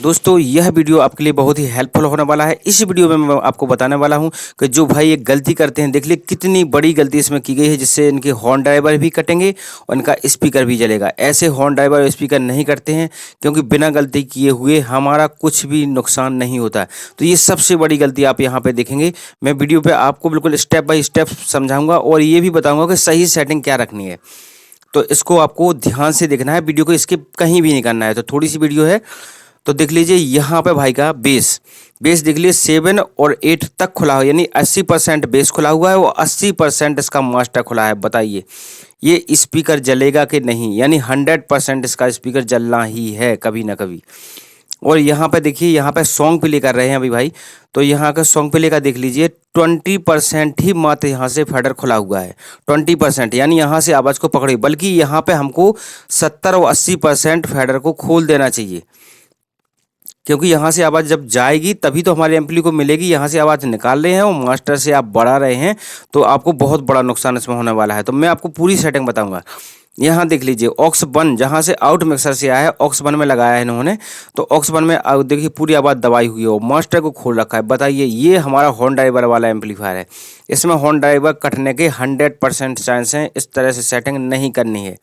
दोस्तों यह वीडियो आपके लिए बहुत ही हेल्पफुल होने वाला है। इस वीडियो में मैं आपको बताने वाला हूं कि जो भाई ये गलती करते हैं, देख लिए कितनी बड़ी गलती इसमें की गई है, जिससे इनके हॉर्न ड्राइवर भी कटेंगे और इनका स्पीकर भी जलेगा। ऐसे हॉर्न ड्राइवर और स्पीकर नहीं करते हैं, क्योंकि बिना गलती किए हुए हमारा कुछ भी नुकसान नहीं होता। तो ये सबसे बड़ी गलती आप यहाँ पे देखेंगे। मैं वीडियो पे आपको बिल्कुल स्टेप बाय स्टेप समझाऊंगा और ये भी बताऊंगा कि सही सेटिंग क्या रखनी है। तो इसको आपको ध्यान से देखना है, वीडियो को स्किप कहीं भी नहीं करना है। तो थोड़ी सी वीडियो है, तो देख लीजिए यहाँ पे भाई का बेस देख लीजिए 7 और 8 तक खुला हुआ, यानी 80% बेस खुला हुआ है और 80% इसका मास्टर खुला है। बताइए ये स्पीकर जलेगा कि नहीं? यानी 100% इसका स्पीकर जलना ही है कभी ना कभी। और यहाँ पे देखिए, यहाँ पे सॉन्ग प्ले कर रहे हैं अभी भाई, तो यहाँ का सॉन्ग प्ले का देख लीजिए 20% ही मात्र यहाँ से फेडर खुला हुआ है। 20% यानी यहाँ से आवाज़ को पकड़े, बल्कि यहाँ पे हमको 70 और 80% फेडर को खोल देना चाहिए, क्योंकि यहाँ से आवाज़ जब जाएगी तभी तो हमारे एम्पली को मिलेगी। यहाँ से आवाज़ निकाल रहे हैं और मास्टर से आप बढ़ा रहे हैं, तो आपको बहुत बड़ा नुकसान इसमें होने वाला है। तो मैं आपको पूरी सेटिंग बताऊंगा। यहाँ देख लीजिए ऑक्स 1 जहाँ से आउट मिक्सर से आया है, ऑक्स 1 में लगाया है इन्होंने। तो ऑक्स 1 में देखिए पूरी आवाज़ दबाई हुई है और मास्टर को खोल रखा है। बताइए ये हमारा हॉर्न ड्राइवर वाला एम्पलीफायर है, इसमें हॉर्न ड्राइवर कटने के 100% चांस हैं। इस तरह से सेटिंग नहीं करनी है।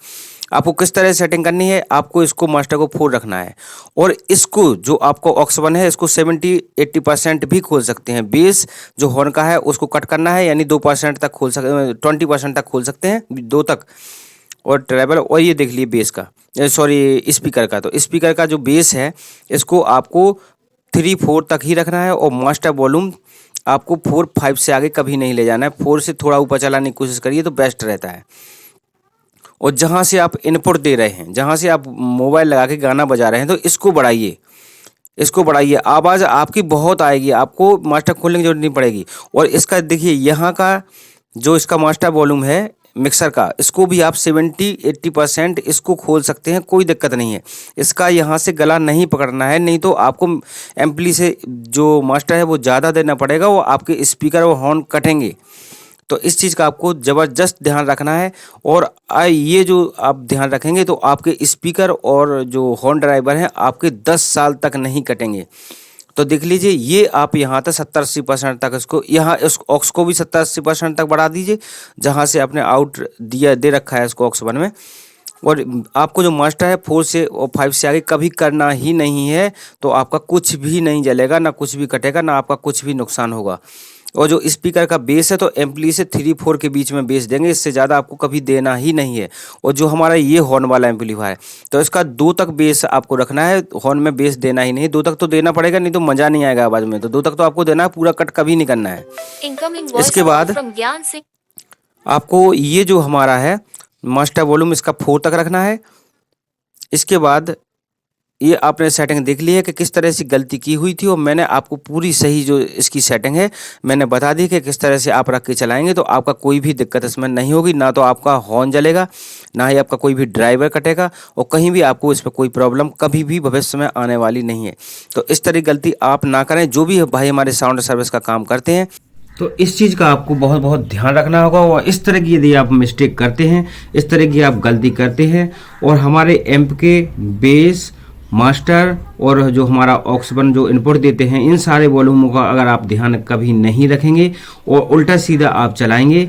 आपको किस तरह से सेटिंग करनी है? आपको इसको मास्टर को फोड़ रखना है और इसको जो आपको ऑक्स 1 है इसको 70-80% भी खोल सकते हैं। बेस जो हॉर्न का है उसको कट करना है, यानी 2% तक खोल सकते, 20% तक खोल सकते हैं, 2 तक। और ट्रेवल, और ये देख लिए बेस का, सॉरी स्पीकर का। तो स्पीकर का जो बेस है इसको आपको 3-4 तक ही रखना है और मास्टर वॉल्यूम आपको 4-5 से आगे कभी नहीं ले जाना है। 4 से थोड़ा ऊपर चलाने की कोशिश करिए तो बेस्ट रहता है। और जहाँ से आप इनपुट दे रहे हैं, जहाँ से आप मोबाइल लगा के गाना बजा रहे हैं, तो इसको बढ़ाइए, आवाज़ आपकी बहुत आएगी, आपको मास्टर खोलने की जरूरत नहीं पड़ेगी। और इसका देखिए यहाँ का जो इसका मास्टर वॉल्यूम है मिक्सर का, इसको भी आप 70-80% इसको खोल सकते हैं, कोई दिक्कत नहीं है। इसका यहाँ से गला नहीं पकड़ना है, नहीं तो आपको एम्पली से जो मास्टर है वो ज़्यादा देना पड़ेगा, वो आपके स्पीकर और हॉर्न कटेंगे। तो इस चीज़ का आपको ज़बरदस्त ध्यान रखना है। और ये जो आप ध्यान रखेंगे तो आपके स्पीकर और जो हॉर्न ड्राइवर हैं आपके 10 साल तक नहीं कटेंगे। तो देख लीजिए ये आप यहाँ तक 70-80% तक इसको, यहाँ इस ऑक्स को भी 70-80% तक बढ़ा दीजिए, जहाँ से आपने आउट दे रखा है इसको ऑक्स 1 में। और आपको जो मास्टर है 4 से और 5 से आगे कभी करना ही नहीं है, तो आपका कुछ भी नहीं जलेगा, ना कुछ भी कटेगा, ना आपका कुछ भी नुकसान होगा। और जो स्पीकर का बेस है तो एम्पली से 3-4 के बीच में बेस देंगे, इससे ज़्यादा आपको कभी देना ही नहीं है। और जो हमारा ये हॉर्न वाला एम्पलीफायर है तो इसका 2 तक बेस आपको रखना है, हॉर्न में बेस देना ही नहीं। 2 तक तो देना पड़ेगा, नहीं तो मज़ा नहीं आएगा आवाज़ में। तो 2 तक तो आपको देना है, पूरा कट कभी नहीं करना है। इसके बाद आपको ये जो हमारा है मास्टर वॉल्यूम इसका 4 तक रखना है। इसके बाद ये आपने सेटिंग देख ली है कि किस तरह से गलती की हुई थी, और मैंने आपको पूरी सही जो इसकी सेटिंग है मैंने बता दी कि किस तरह से आप रख के चलाएंगे तो आपका कोई भी दिक्कत इसमें नहीं होगी। ना तो आपका हॉर्न जलेगा, ना ही आपका कोई भी ड्राइवर कटेगा, और कहीं भी आपको इसमें कोई प्रॉब्लम कभी भी भविष्य में आने वाली नहीं है। तो इस तरह की गलती आप ना करें, जो भी भाई हमारे साउंड सर्विस का काम करते हैं। तो इस चीज़ का आपको बहुत बहुत ध्यान रखना होगा। और इस तरह की यदि आप मिस्टेक करते हैं, इस तरह की आप गलती करते हैं, और हमारे एम्प के बेस, मास्टर और जो हमारा ऑक्स 1 जो इनपुट देते हैं, इन सारे वॉल्यूमों का अगर आप ध्यान कभी नहीं रखेंगे और उल्टा सीधा आप चलाएंगे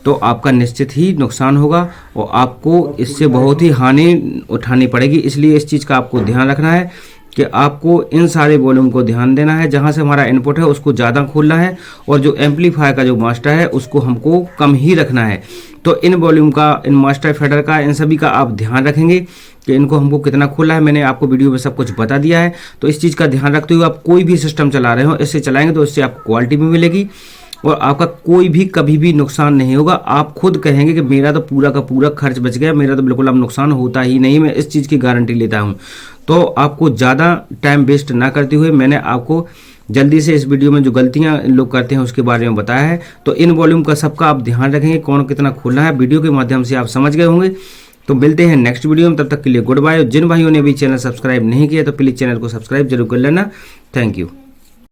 तो आपका निश्चित ही नुकसान होगा और आपको इससे बहुत ही हानि उठानी पड़ेगी। इसलिए इस चीज़ का आपको ध्यान रखना है कि आपको इन सारे वॉल्यूम को ध्यान देना है। जहाँ से हमारा इनपुट है उसको ज़्यादा खोलना है, और जो एम्पलीफायर का जो मास्टर है उसको हमको कम ही रखना है। तो इन वॉल्यूम का, इन मास्टर फेडर का, इन सभी का आप ध्यान रखेंगे कि इनको हमको कितना खोलना है। मैंने आपको वीडियो में सब कुछ बता दिया है। तो इस चीज़ का ध्यान रखते हुए आप कोई भी सिस्टम चला रहे हो, इससे चलाएंगे तो इससे आपको क्वालिटी भी मिलेगी और आपका कोई भी कभी भी नुकसान नहीं होगा। आप खुद कहेंगे कि मेरा तो पूरा का पूरा खर्च बच गया, मेरा तो बिल्कुल अब नुकसान होता ही नहीं, मैं इस चीज़ की गारंटी लेता हूँ। तो आपको ज़्यादा टाइम वेस्ट ना करते हुए मैंने आपको जल्दी से इस वीडियो में जो गलतियां लोग करते हैं उसके बारे में बताया है। तो इन वॉल्यूम का सबका आप ध्यान रखेंगे, कौन कितना खोलना है, वीडियो के माध्यम से आप समझ गए होंगे। तो मिलते हैं नेक्स्ट वीडियो में, तब तक के लिए गुड बाय। जिन भाइयों ने अभी चैनल सब्सक्राइब नहीं किया तो प्लीज़ चैनल को सब्सक्राइब जरूर कर लेना। Thank you.